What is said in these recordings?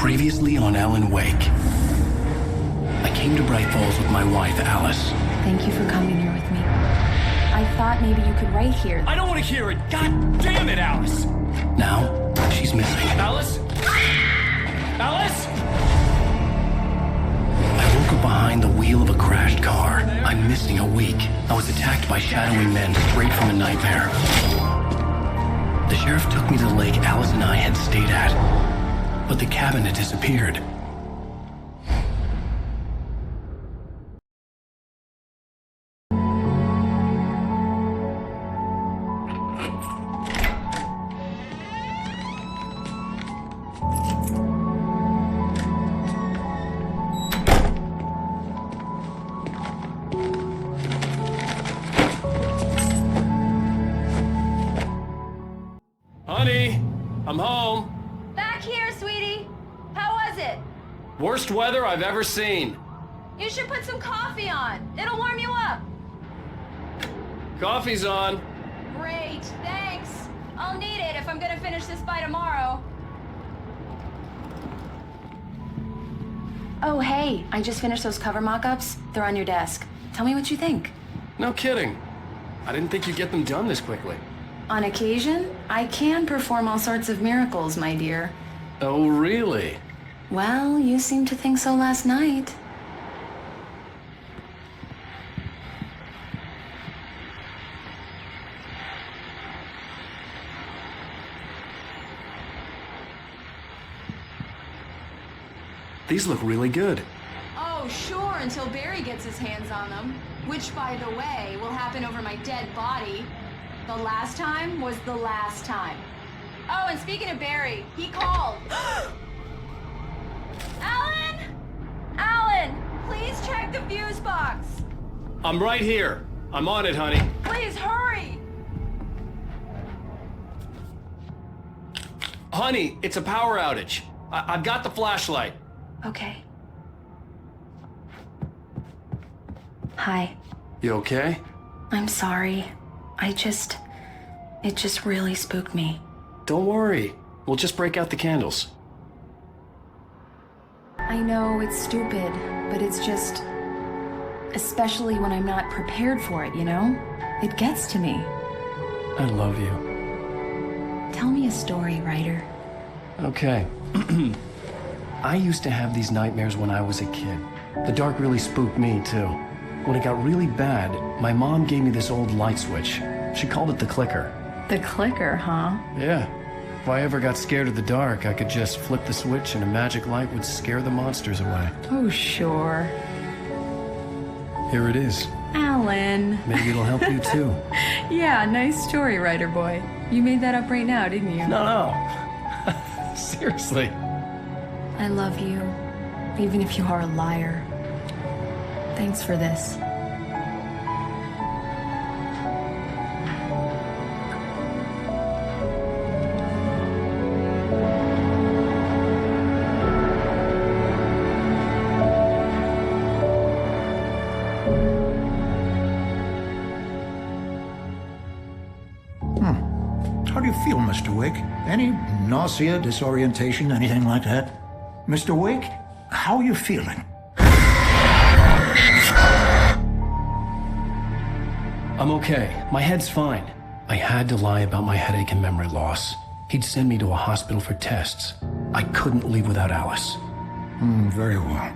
Previously on Alan Wake. I came to Bright Falls with my wife, Alice. Thank you for coming here with me. I thought maybe you could write here. I don't want to hear it! God damn it, Alice! Now, she's missing. Alice? Alice? I woke up behind the wheel of a crashed car. I'm missing a week. I was attacked by shadowy men straight from a nightmare. The sheriff took me to the lake Alice and I had stayed at, but the cabin had disappeared. Honey, I'm home. Back here, sweetie. How was it? Worst weather I've ever seen. You should put some coffee on. It'll warm you up. Coffee's on. Great, thanks. I'll need it if I'm gonna finish this by tomorrow. Oh, hey, I just finished those cover mock-ups. They're on your desk. Tell me what you think. No kidding. I didn't think you'd get them done this quickly. On occasion, I can perform all sorts of miracles, my dear. Oh, really? Well, you seemed to think so last night. These look really good. Oh, sure, until Barry gets his hands on them. Which, by the way, will happen over my dead body. The last time was the last time. Oh, and speaking of Barry, he called. Alan? Alan, please check the fuse box. I'm right here. I'm on it, honey. Please hurry. Honey, it's a power outage. I've got the flashlight. Okay. Hi. You okay? I'm sorry. It just really spooked me. Don't worry. We'll just break out the candles. I know it's stupid, but it's just... Especially when I'm not prepared for it, you know? It gets to me. I love you. Tell me a story, writer. Okay. I used to have these nightmares when I was a kid. The dark really spooked me, too. When it got really bad, my mom gave me this old light switch. She called it the clicker. The clicker, huh? Yeah. If I ever got scared of the dark, I could just flip the switch and a magic light would scare the monsters away. Oh, sure. Here it is. Alan. Maybe it'll help you, too. Yeah, nice story, writer boy. You made that up right now, didn't you? No. Seriously. I love you, even if you are a liar. Thanks for this. How do you feel, Mr. Wake? Any nausea, disorientation, anything like that? Mr. Wake, how are you feeling? I'm okay. My head's fine. I had to lie about my headache and memory loss. He'd send me to a hospital for tests. I couldn't leave without Alice. Very well.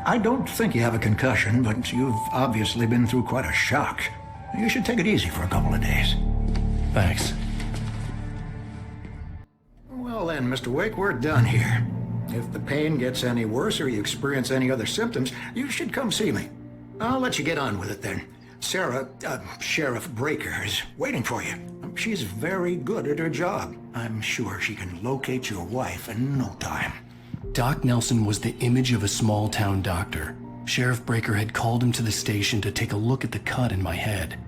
I don't think you have a concussion, but you've obviously been through quite a shock. You should take it easy for a couple of days. Thanks. Well then, Mr. Wake, we're done here. If the pain gets any worse or you experience any other symptoms, you should come see me. I'll let you get on with it then. Sarah, Sheriff Breaker, is waiting for you. She's very good at her job. I'm sure she can locate your wife in no time. Doc Nelson was the image of a small-town doctor. Sheriff Breaker had called him to the station to take a look at the cut in my head.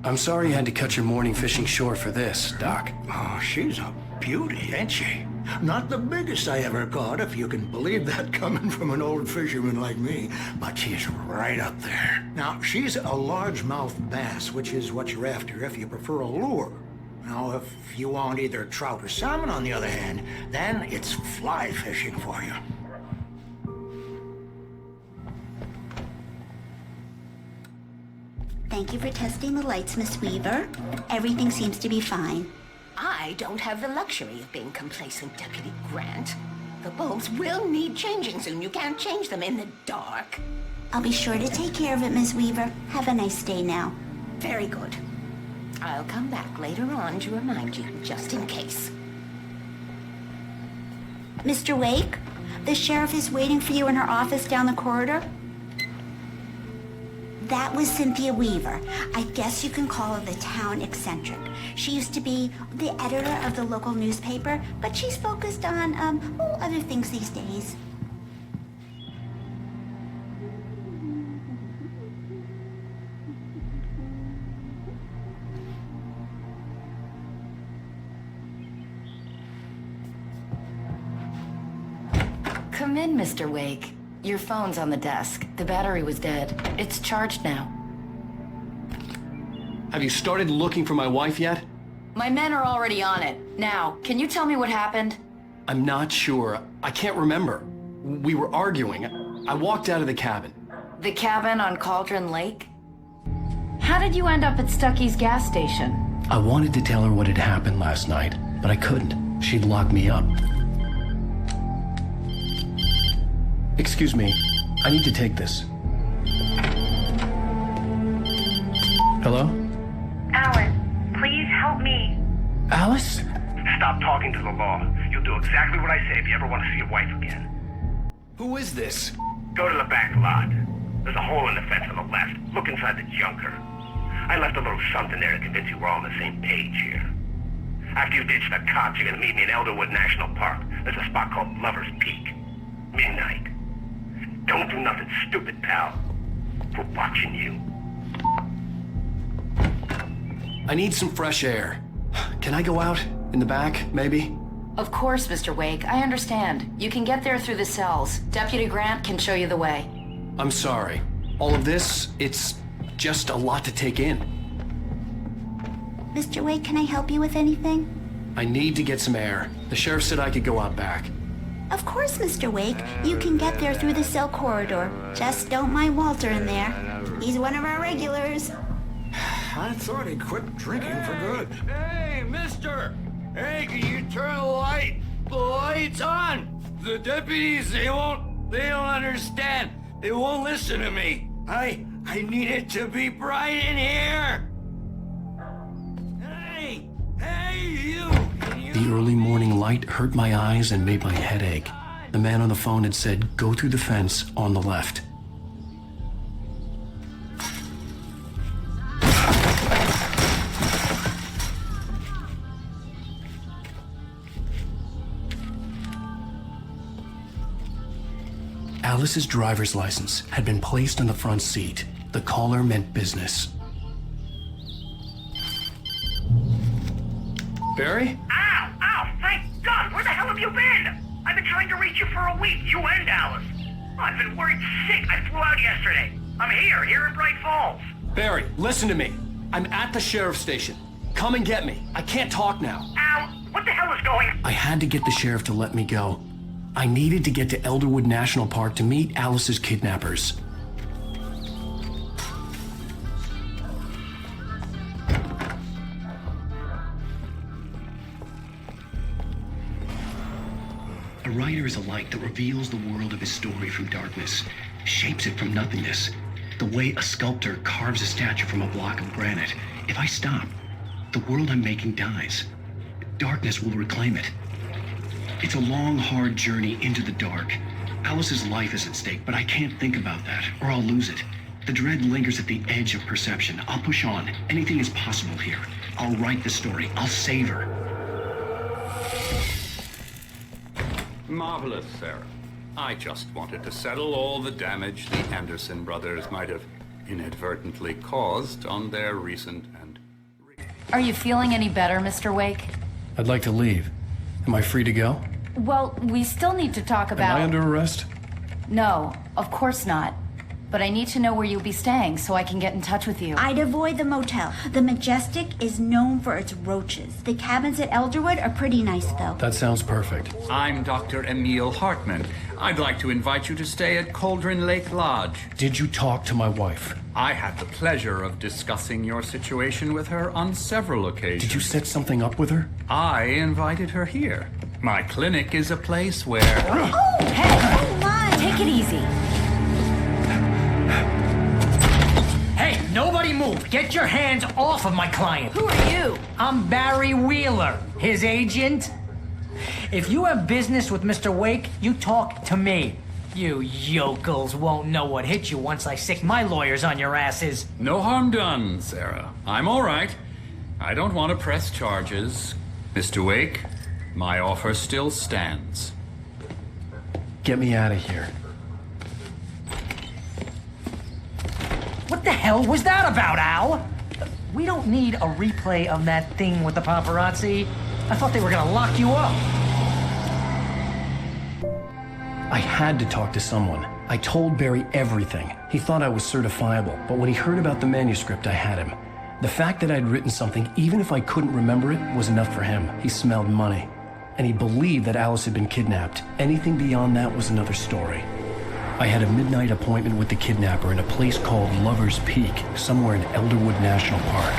I'm sorry you had to cut your morning fishing short for this, Doc. Oh, she's a beauty, ain't she? Not the biggest I ever caught, if you can believe that coming from an old fisherman like me, but she's right up there. Now, she's a largemouth bass, which is what you're after if you prefer a lure. Now, if you want either trout or salmon, on the other hand, then it's fly fishing for you. Thank you for testing the lights, Miss Weaver. Everything seems to be fine. I don't have the luxury of being complacent, Deputy Grant. The bulbs will need changing soon. You can't change them in the dark. I'll be sure to take care of it, Miss Weaver. Have a nice day now. Very good. I'll come back later on to remind you, just in case. Mr. Wake, the sheriff is waiting for you in her office down the corridor. That was Cynthia Weaver. I guess you can call her the town eccentric. She used to be the editor of the local newspaper, but she's focused on, other things these days. Come in, Mr. Wake. Your phone's on the desk. The battery was dead. It's charged now. Have you started looking for my wife yet? My men are already on it. Now, can you tell me what happened? I'm not sure. I can't remember. We were arguing. I walked out of the cabin. The cabin on Cauldron Lake? How did you end up at Stucky's gas station? I wanted to tell her what had happened last night, but I couldn't. She'd lock me up. Excuse me, I need to take this. Hello? Alice, please help me. Alice? Stop talking to the law. You'll do exactly what I say if you ever want to see your wife again. Who is this? Go to the back lot. There's a hole in the fence on the left. Look inside the junker. I left a little something there to convince you we're all on the same page here. After you ditch the cops, you're gonna meet me in Elderwood National Park. There's a spot called Lover's Peak. Midnight. Don't do nothing stupid, pal. We're watching you. I need some fresh air. Can I go out? In the back, maybe? Of course, Mr. Wake. I understand. You can get there through the cells. Deputy Grant can show you the way. I'm sorry. All of this, it's just a lot to take in. Mr. Wake, can I help you with anything? I need to get some air. The sheriff said I could go out back. Of course, Mr. Wake. You can get there through the cell corridor. Just don't mind Walter in there. He's one of our regulars. I thought he quit drinking for good. Hey, mister! Hey, can you turn the lights on? The deputies, they don't understand. They won't listen to me. I need it to be bright in here. Hey, you! The early morning light hurt my eyes and made my head ache. The man on the phone had said, go through the fence on the left. Alice's driver's license had been placed on the front seat. The caller meant business. Barry? Ow! Thank God! Where the hell have you been? I've been trying to reach you for a week, you and Alice. I've been worried sick. I flew out yesterday. I'm here in Bright Falls. Barry, listen to me. I'm at the sheriff's station. Come and get me. I can't talk now. Al, what the hell is going on? I had to get the sheriff to let me go. I needed to get to Elderwood National Park to meet Alice's kidnappers. A writer is a light that reveals the world of his story from darkness, shapes it from nothingness. The way a sculptor carves a statue from a block of granite. If I stop, the world I'm making dies. Darkness will reclaim it. It's a long, hard journey into the dark. Alice's life is at stake, but I can't think about that, or I'll lose it. The dread lingers at the edge of perception. I'll push on. Anything is possible here. I'll write the story. I'll save her. Marvelous, Sarah. I just wanted to settle all the damage the Anderson brothers might have inadvertently caused on their recent and... Are you feeling any better, Mr. Wake? I'd like to leave. Am I free to go? Well, we still need to talk about... Am I under arrest? No, of course not. but I need to know where you'll be staying so I can get in touch with you. I'd avoid the motel. The Majestic is known for its roaches. The cabins at Elderwood are pretty nice, though. That sounds perfect. I'm Dr. Emil Hartman. I'd like to invite you to stay at Cauldron Lake Lodge. Did you talk to my wife? I had the pleasure of discussing your situation with her on several occasions. Did you set something up with her? I invited her here. My clinic is a place where... Oh, hey! Come on! Take it easy. Hey, nobody move! Get your hands off of my client! Who are you? I'm Barry Wheeler, his agent. If you have business with Mr. Wake, you talk to me. You yokels won't know what hit you once I sick my lawyers on your asses. No harm done, Sarah. I'm all right. I don't want to press charges. Mr. Wake, my offer still stands. Get me out of here. What the hell was that about, Al? We don't need a replay of that thing with the paparazzi. I thought they were gonna lock you up. I had to talk to someone. I told Barry everything. He thought I was certifiable, but when he heard about the manuscript, I had him. The fact that I'd written something, even if I couldn't remember it, was enough for him. He smelled money. And he believed that Alice had been kidnapped. Anything beyond that was another story. I had a midnight appointment with the kidnapper in a place called Lover's Peak, somewhere in Elderwood National Park.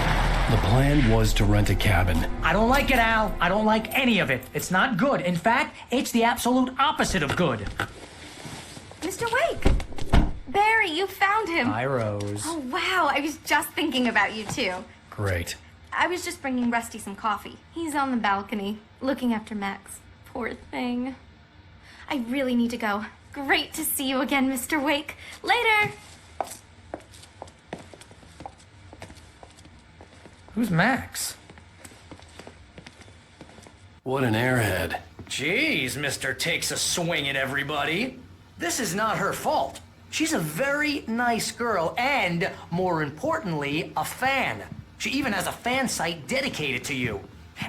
The plan was to rent a cabin. I don't like it, Al. I don't like any of it. It's not good. In fact, it's the absolute opposite of good. Mr. Wake! Barry, you found him. Hi, Rose. Oh, wow. I was just thinking about you, too. Great. I was just bringing Rusty some coffee. He's on the balcony, looking after Max. Poor thing. I really need to go. Great to see you again, Mr. Wake. Later! Who's Max? What an airhead. Jeez, Mr. Takes a swing at everybody. This is not her fault. She's a very nice girl and, more importantly, a fan. She even has a fan site dedicated to you.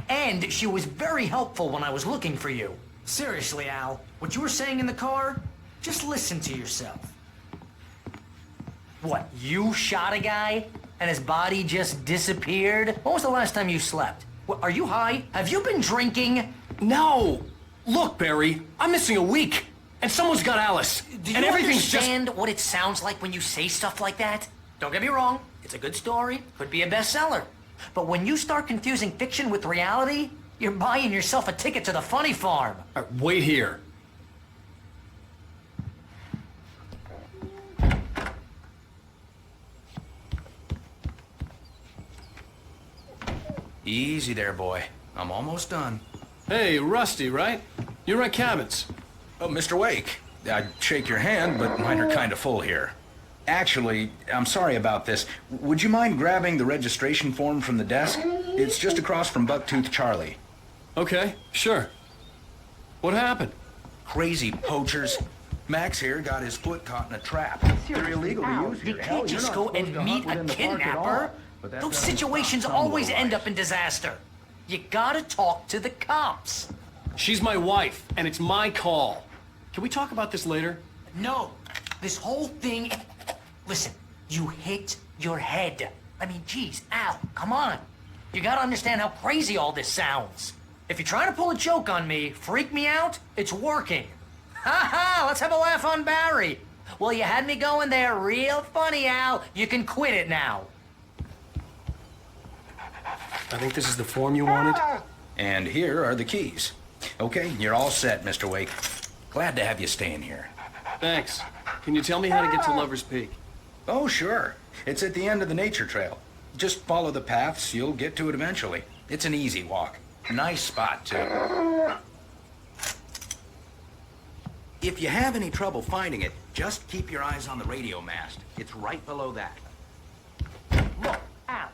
And she was very helpful when I was looking for you. Seriously, Al, what you were saying in the car, just listen to yourself. What, you shot a guy and his body just disappeared? When was the last time you slept? What, are you high? Have you been drinking? No! Look, Barry, I'm missing a week. And someone's got Alice. Do you and everything's understand what it sounds like when you say stuff like that? Don't get me wrong, it's a good story, could be a bestseller. But when you start confusing fiction with reality, you're buying yourself a ticket to the funny farm. Wait here. Easy there, boy. I'm almost done. Hey, Rusty, right? You rent cabins. Oh, Mr. Wake. I'd shake your hand, but mine are kind of full here. Actually, I'm sorry about this. Would you mind grabbing the registration form from the desk? It's just across from Bucktooth Charlie. Okay, sure. What happened? Crazy poachers. Max here got his foot caught in a trap. They're illegal to use You here. can't just go and meet a kidnapper. Those situations always end up in disaster. You gotta talk to the cops. She's my wife, and it's my call. Can we talk about this later? No, this whole thing... Listen, you hit your head. I mean, geez, Al, come on. You gotta understand how crazy all this sounds. If you're trying to pull a joke on me, freak me out, it's working. Ha ha, let's have a laugh on Barry. Well, you had me going there real funny, Al. You can quit it now. I think this is the form you wanted. And here are the keys. Okay, you're all set, Mr. Wake. Glad to have you staying here. Thanks. Can you tell me how to get to Lover's Peak? Oh, sure. It's at the end of the nature trail. Just follow the paths, you'll get to it eventually. It's an easy walk. Nice spot, too. If you have any trouble finding it, just keep your eyes on the radio mast. It's right below that. Look, Al,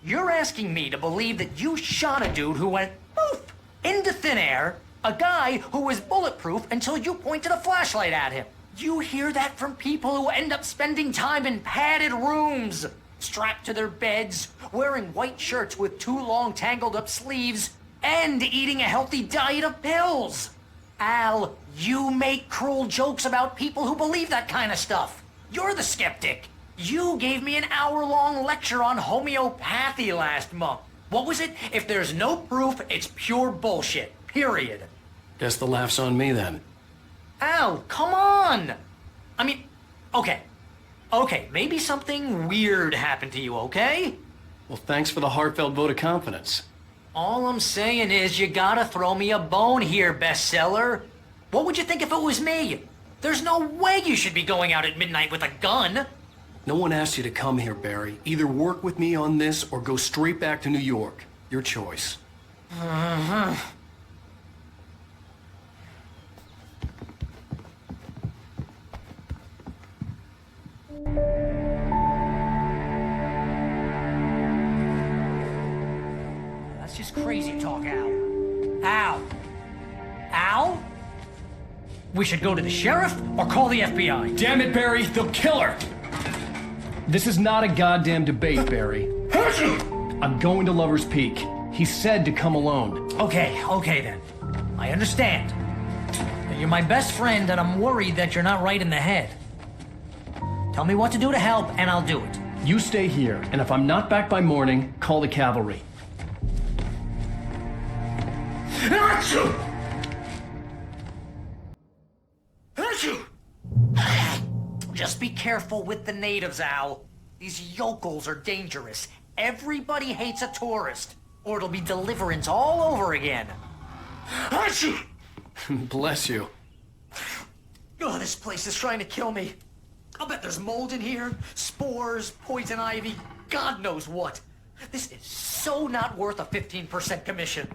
you're asking me to believe that you shot a dude who went poof into thin air, a guy who was bulletproof until you pointed a flashlight at him. You hear that from people who end up spending time in padded rooms, strapped to their beds, wearing white shirts with too long tangled up sleeves, and eating a healthy diet of pills. Al, you make cruel jokes about people who believe that kind of stuff. You're the skeptic. You gave me an hour-long lecture on homeopathy last month. What was it? If there's no proof, it's pure bullshit. Period. Guess the laugh's on me then. Al, come on! I mean, okay. Okay, maybe something weird happened to you, okay? Well, thanks for the heartfelt vote of confidence. All I'm saying is you gotta throw me a bone here, bestseller. What would you think if it was me? There's no way you should be going out at midnight with a gun. No one asked you to come here, Barry. Either work with me on this or go straight back to New York. Your choice. That's just crazy talk, Al. Al? Al? We should go to the sheriff or call the FBI. Damn it, Barry! They'll kill her! This is not a goddamn debate, Barry. I'm going to Lover's Peak. He said to come alone. Okay then. I understand. But you're my best friend and I'm worried that you're not right in the head. Tell me what to do to help and I'll do it. You stay here, and if I'm not back by morning, call the cavalry. Just be careful with the natives, Al. These yokels are dangerous. Everybody hates a tourist, or it'll be Deliverance all over again. Bless you. Oh, this place is trying to kill me. I'll bet there's mold in here, spores, poison ivy, God knows what. This is so not worth a 15% commission.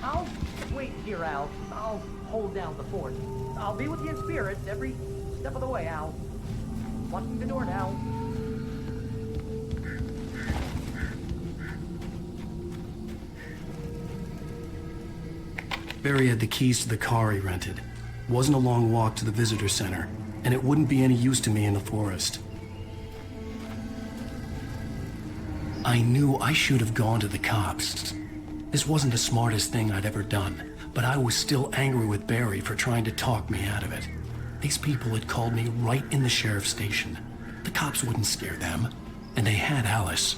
I'll wait here, Al. I'll hold down the fort. I'll be with you in spirit every step of the way, Al. Locking the door now. Barry had the keys to the car he rented. It wasn't a long walk to the visitor center, and it wouldn't be any use to me in the forest. I knew I should have gone to the cops. This wasn't the smartest thing I'd ever done, but I was still angry with Barry for trying to talk me out of it. These people had called me right in the sheriff's station. The cops wouldn't scare them, and they had Alice.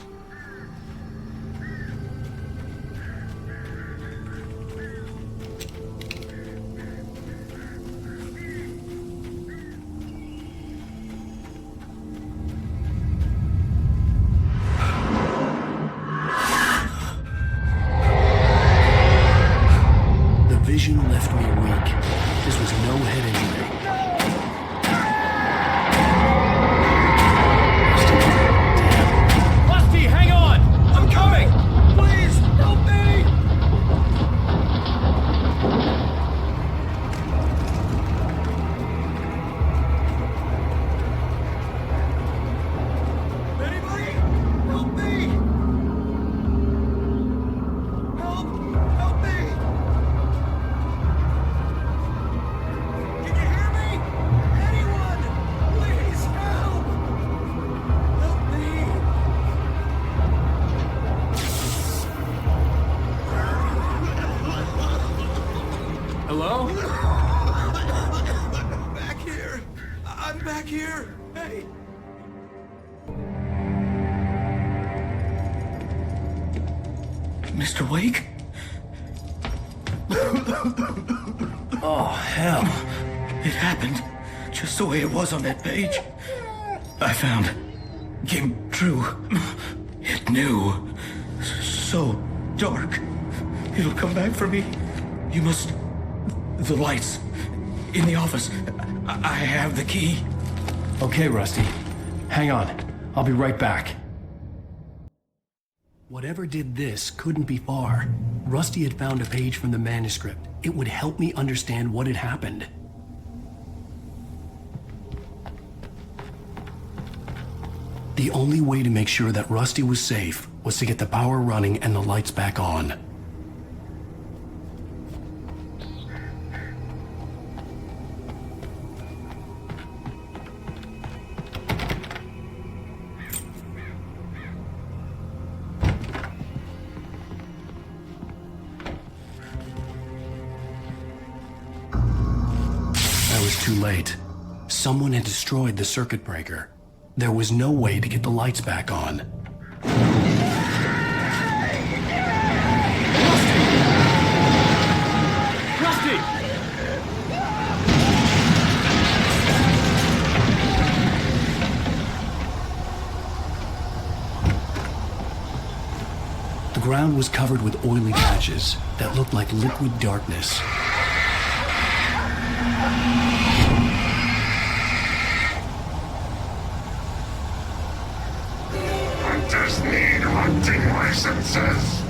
Vision left me weak. This was no head injury. Rusty, hang on! I'm coming! Please, help me! Anybody? Help me! Help me! Can you hear me? Anyone? Please help! Help me! Hello? Back here! I'm back here! Hey! Mr. Wake? Oh, hell. It happened just the way it was on that page. I found. Came true. It knew. So dark. It'll come back for me. You must. The lights. In the office. I have the key. Okay, Rusty. Hang on. I'll be right back. Whatever did this couldn't be far. Rusty had found a page from the manuscript. It would help me understand what had happened. The only way to make sure that Rusty was safe was to get the power running and the lights back on. too late. Someone had destroyed the circuit breaker. There was no way to get the lights back on. Rusty! The ground was covered with oily patches that looked like liquid darkness. Hunters need hunting licenses.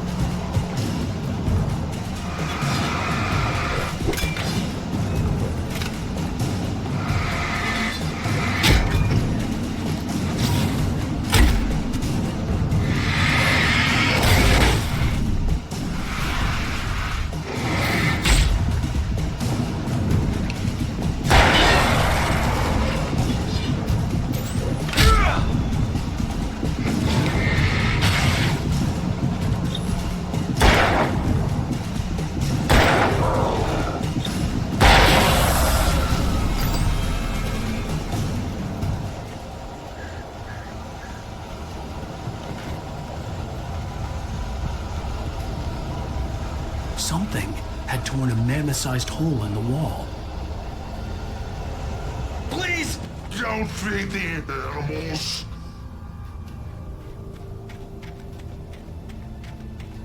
Something had torn a mammoth-sized hole in the wall. Please don't feed the animals.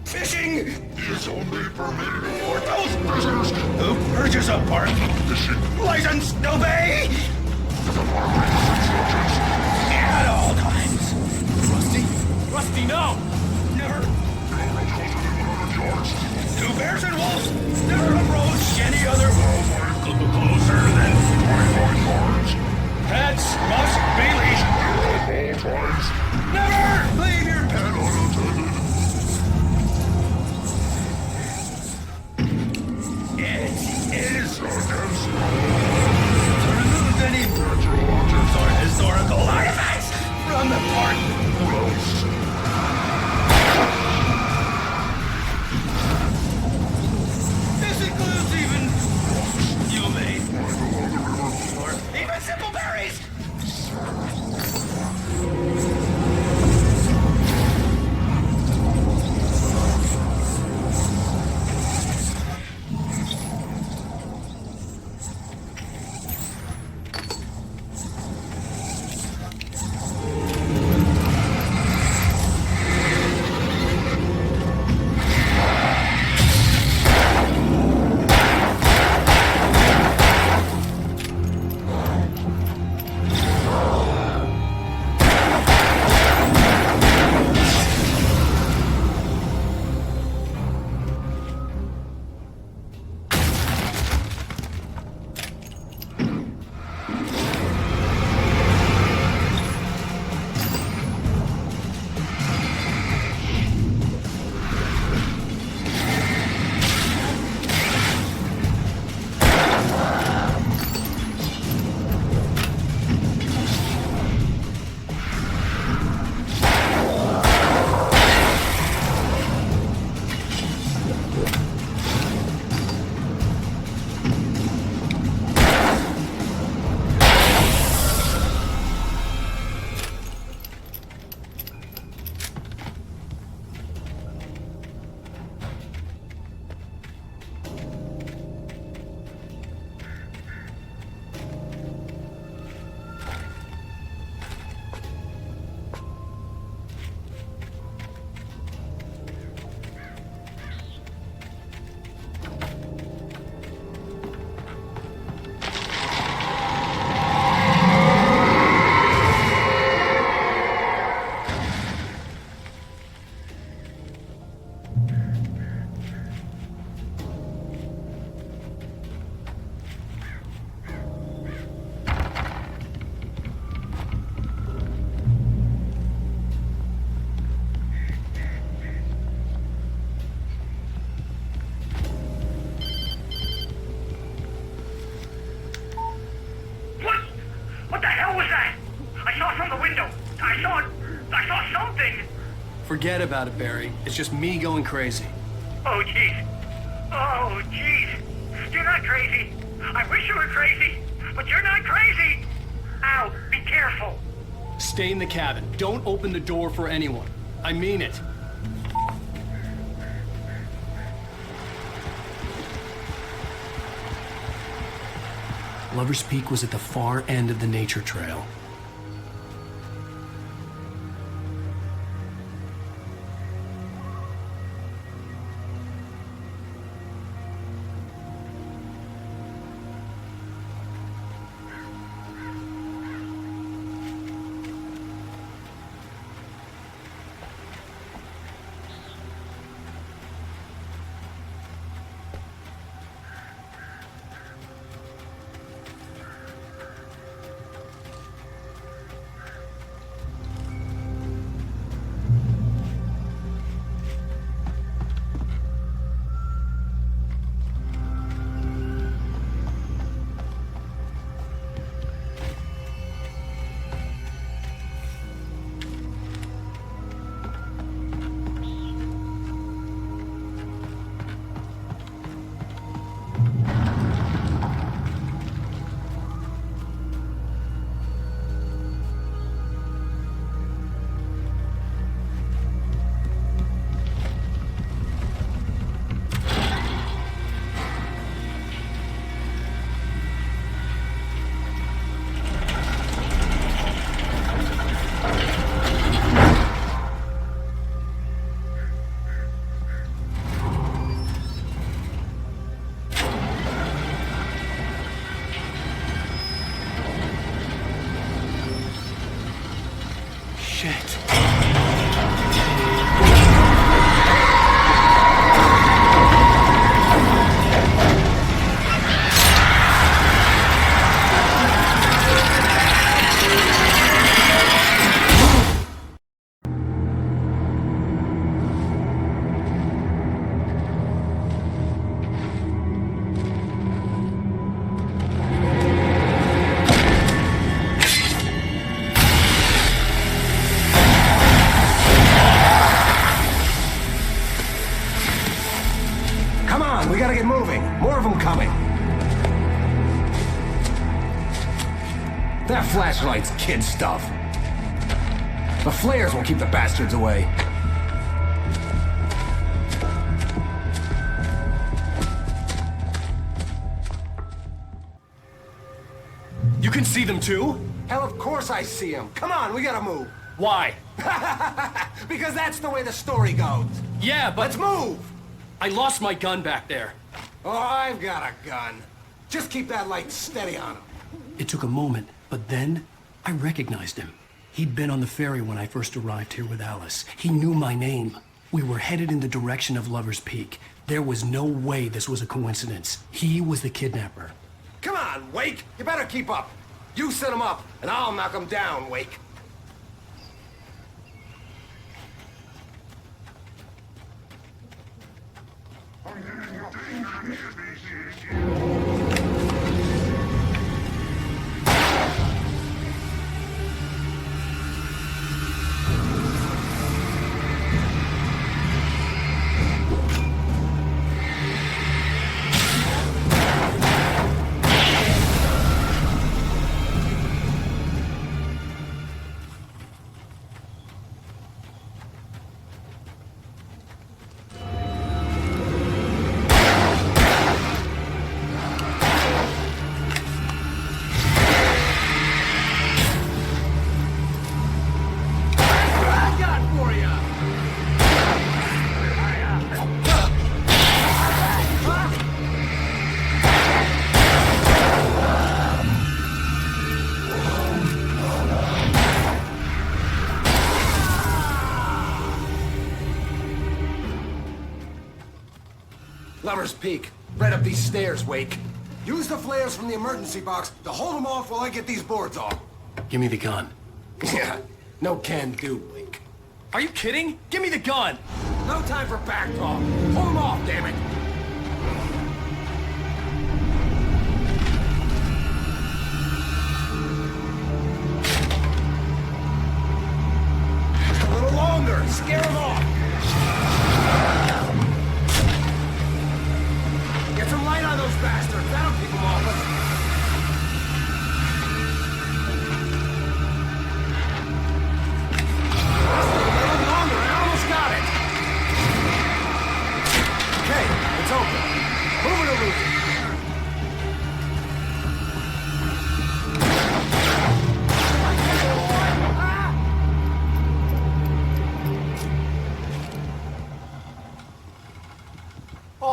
Fishing Is only permitted for those prisoners who purchase a park license, no pay. At all times. Rusty, no! Never. 2 bears and wolves never approach any other closer than 25 yards. pets must be leashed. At all times. Never leave your pet And unattended. It is Against to remove any natural objects or historical artifacts from the park. rules. This includes even you may or even simple berries. Forget about it, Barry. It's just me going crazy. Oh, jeez. Oh, jeez. You're not crazy. I wish you were crazy. but you're not crazy! Ow, be careful! Stay in the cabin. Don't open the door for anyone. I mean it. Lover's Peak was at the far end of the nature trail. Shit. We gotta get moving. More of them coming. That flashlight's kid stuff. The flares will keep the bastards away. You can see them too? Hell, of course I see them. Come on, we gotta move. Why? Because that's the way the story goes. Yeah, but... Let's move! I lost my gun back there. Oh, I've got a gun. Just keep that light steady on him. It took a moment, but then I recognized him. He'd been on the ferry when I first arrived here with Alice. He knew my name. We were headed in the direction of Lover's Peak. There was no way this was a coincidence. He was the kidnapper. Come on, Wake! You better keep up. You set him up, and I'll knock him down, Wake. Lover's Peak. Right up these stairs, Wake. Use the flares from the emergency box to hold them off while I get these boards off. Give me the gun. Yeah, no can do, Wake. Are you kidding? Give me the gun! No time for back talk. Hold them off, damn it. A little longer. Scare them off. Get some light on those bastards. That'll keep them off us.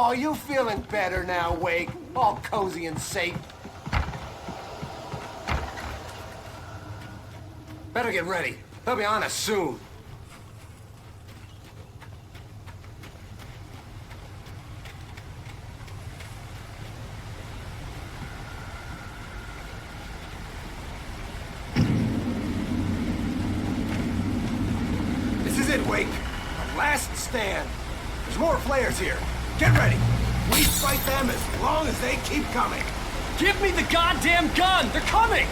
Oh, you feeling better now, Wake? All cozy and safe. Better get ready. They'll be on us soon. This is it, Wake. The last stand. There's more flares here. Get ready. We fight them as long as they keep coming. Give me the goddamn gun! They're coming!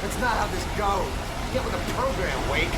That's not how this goes. Get with the program, Wake.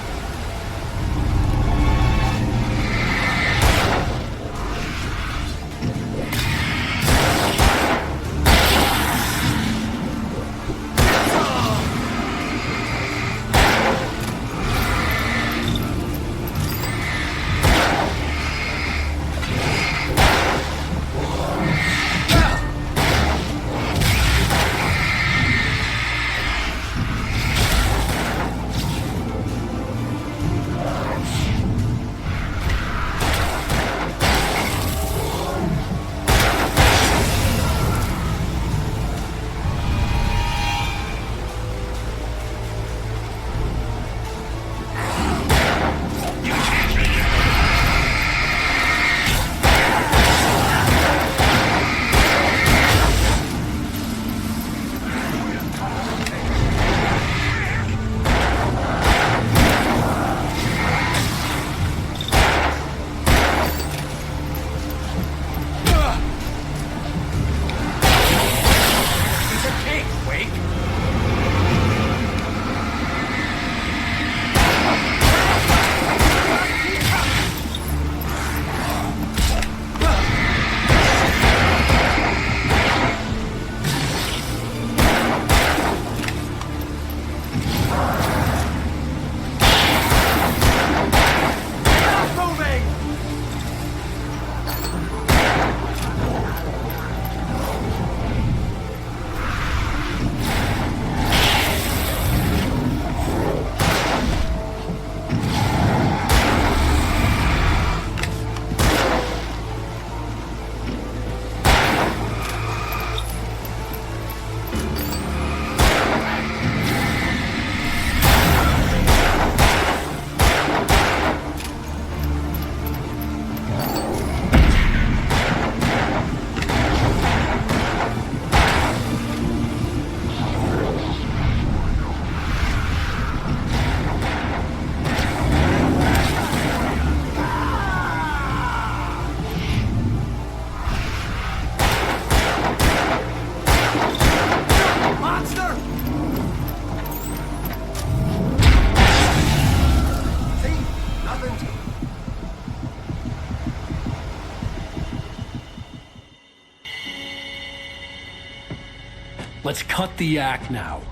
Let's cut the act now.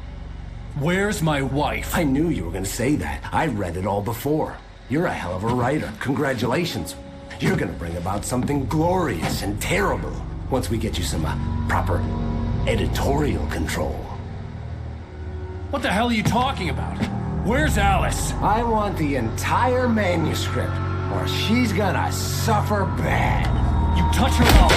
Where's my wife? I knew you were gonna say that. I read it all before. You're a hell of a writer. Congratulations. You're gonna bring about something glorious and terrible once we get you some proper editorial control. What the hell are you talking about? Where's Alice? I want the entire manuscript, or she's gonna suffer bad. You touch her all.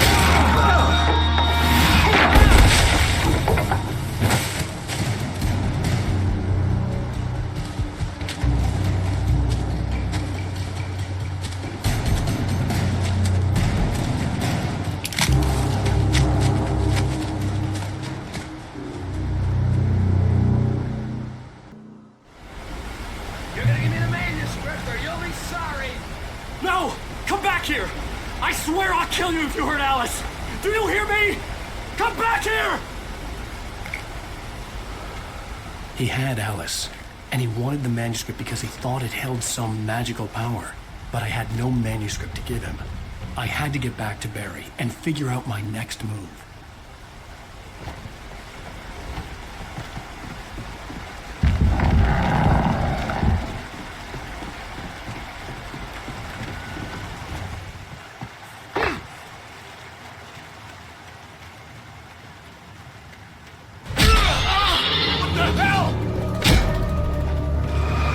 You're gonna give me the manuscript or you'll be sorry! No! Come back here! I swear I'll kill you if you hurt Alice! Do you hear me? Come back here! He had Alice, and he wanted the manuscript because he thought it held some magical power. But I had no manuscript to give him. I had to get back to Barry and figure out my next move.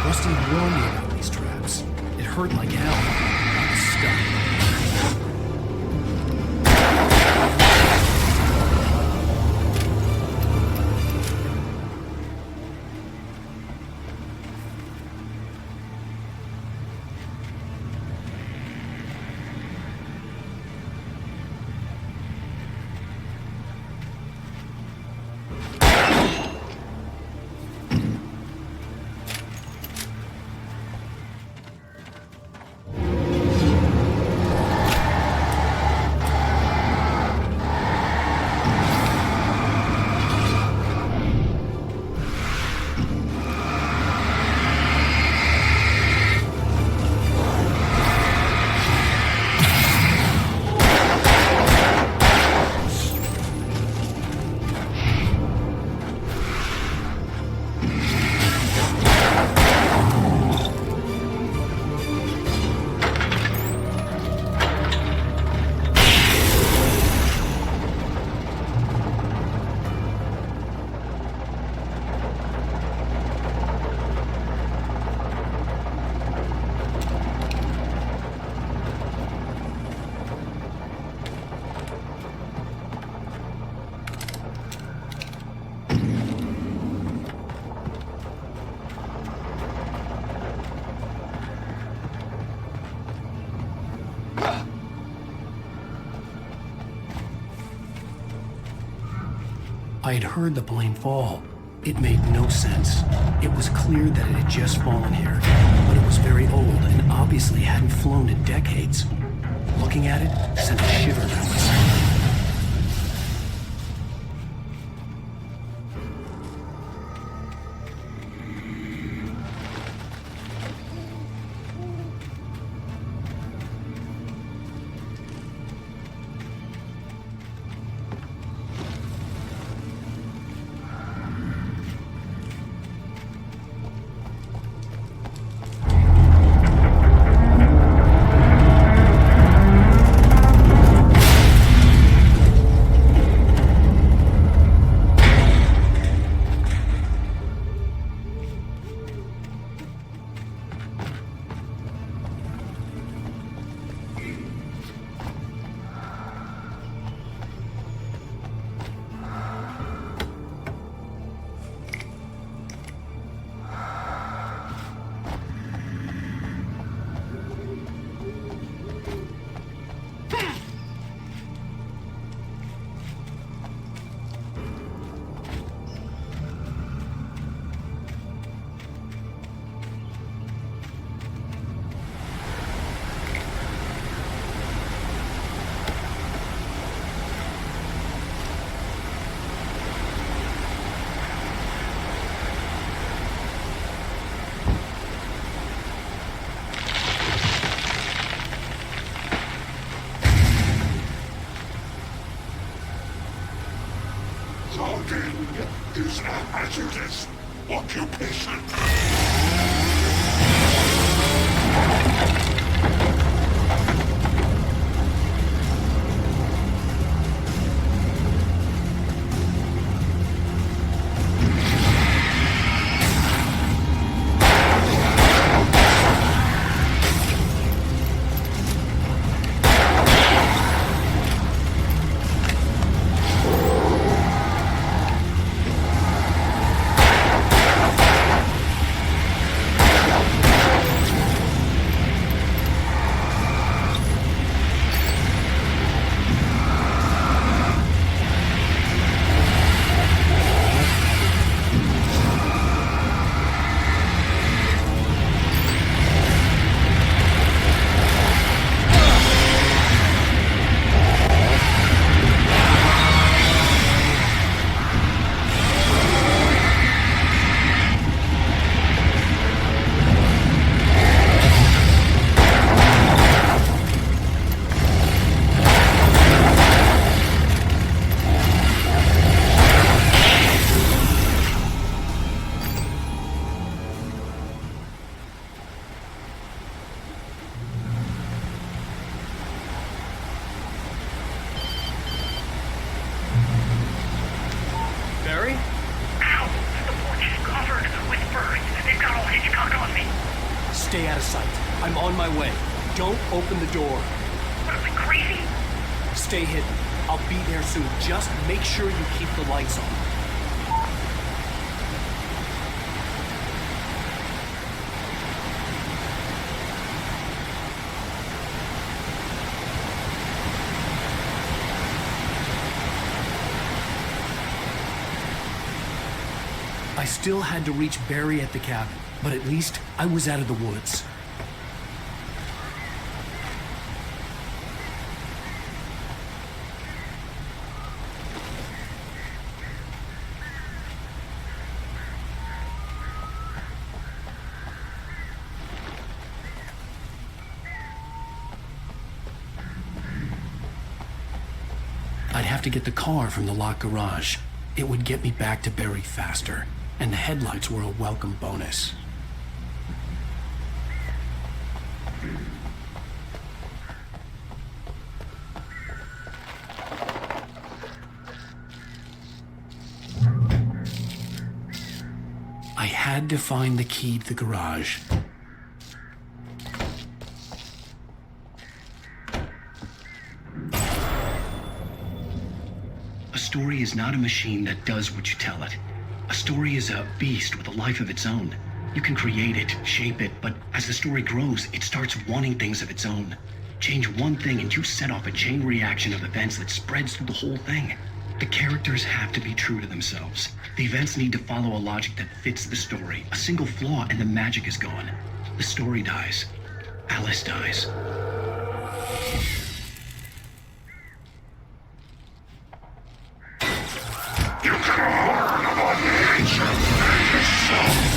Rusty warned me about these traps. It hurt like hell. I was stuck. I had heard the plane fall. It made no sense. It was clear that it had just fallen here, but it was very old and obviously hadn't flown in decades. Looking at it sent a shiver down my spine. Talking is a hazardous occupation. Stay out of sight. I'm on my way. Don't open the door. What, am I crazy? Stay hidden. I'll be there soon. Just make sure you keep the lights on. I still had to reach Barry at the cabin, but at least I was out of the woods. I'd have to get the car from the locked garage. It would get me back to Barry faster, and the headlights were a welcome bonus. I had to find the key to the garage. A story is not a machine that does what you tell it. A story is a beast with a life of its own. You can create it, shape it, but as the story grows, it starts wanting things of its own. Change one thing and you set off a chain reaction of events that spreads through the whole thing. The characters have to be true to themselves. The events need to follow a logic that fits the story. A single flaw and the magic is gone. The story dies. Alice dies. You can learn about the ancient yourself.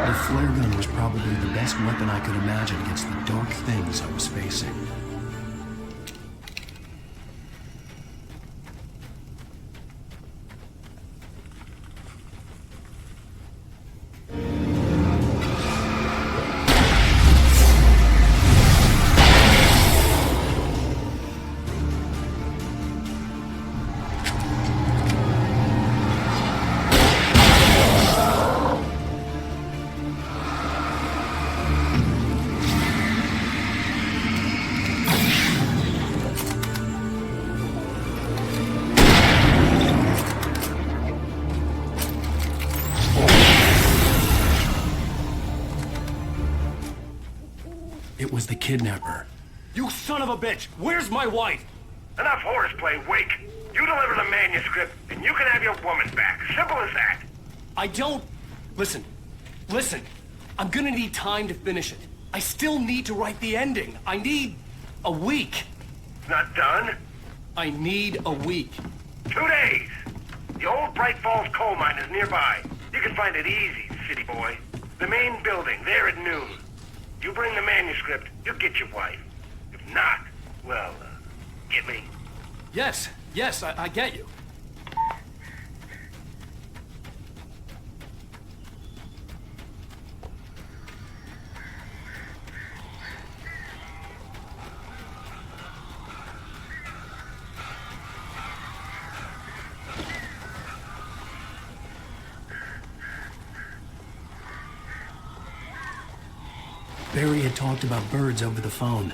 The flare gun was probably the best weapon I could imagine against the dark things I was facing. It was the kidnapper. You son of a bitch! Where's my wife? Enough horseplay, Wake. You deliver the manuscript, and you can have your woman back. Simple as that. I don't... Listen. I'm gonna need time to finish it. I still need to write the ending. I need a week. Not done? I need a week. 2 days. The old Bright Falls coal mine is nearby. You can find it easy, city boy. The main building, there at noon. You bring the manuscript, you'll get your wife. If not, well, get me? Yes, I get you. Barry had talked about birds over the phone.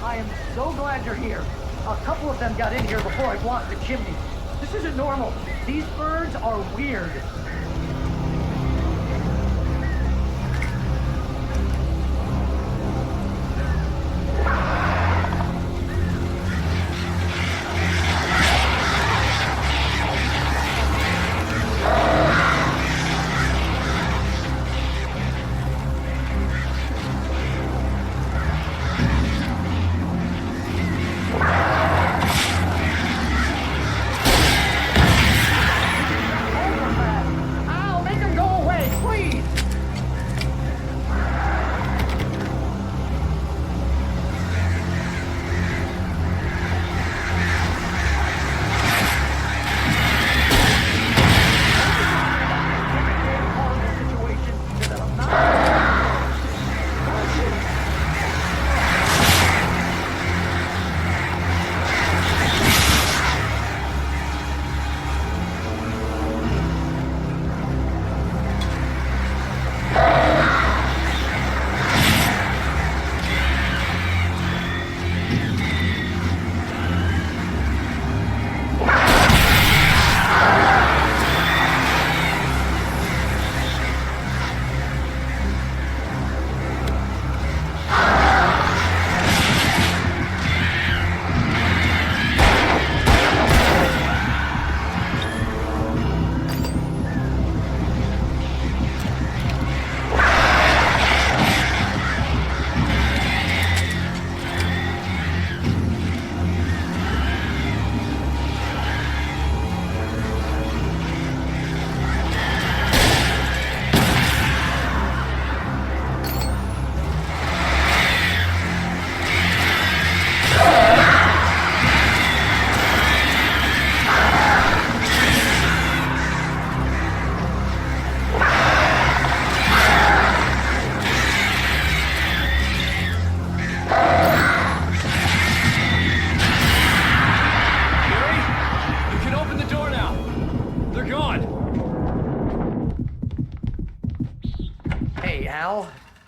I am so glad you're here. A couple of them got in here before I blocked the chimney. This isn't normal. These birds are weird.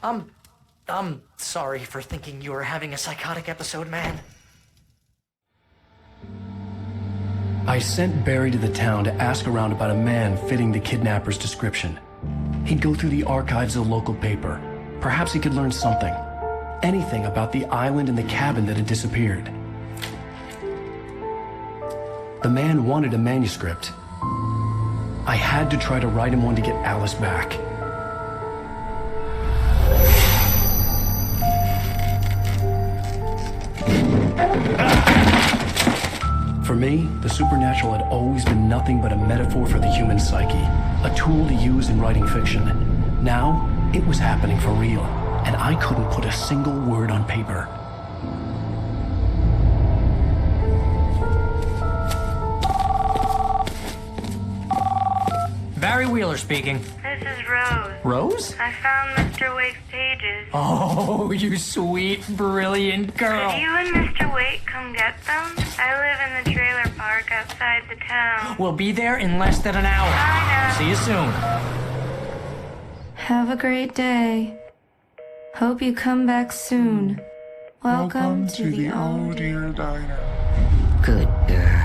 I'm sorry for thinking you were having a psychotic episode, man. I sent Barry to the town to ask around about a man fitting the kidnapper's description. He'd go through the archives of the local paper. Perhaps he could learn something. Anything about the island and the cabin that had disappeared. The man wanted a manuscript. I had to try to write him one to get Alice back. For me, the supernatural had always been nothing but a metaphor for the human psyche, a tool to use in writing fiction. Now, it was happening for real, and I couldn't put a single word on paper. Barry Wheeler speaking. This is Rose. Rose? I found Mr. Wake's pages. Oh, you sweet, brilliant girl. Could you and Mr. Wake come get them? I live in the trailer park outside the town. We'll be there in less than an hour. Bye now. See you soon. Have a great day. Hope you come back soon. Welcome to the Oh Dear Diner. Good girl.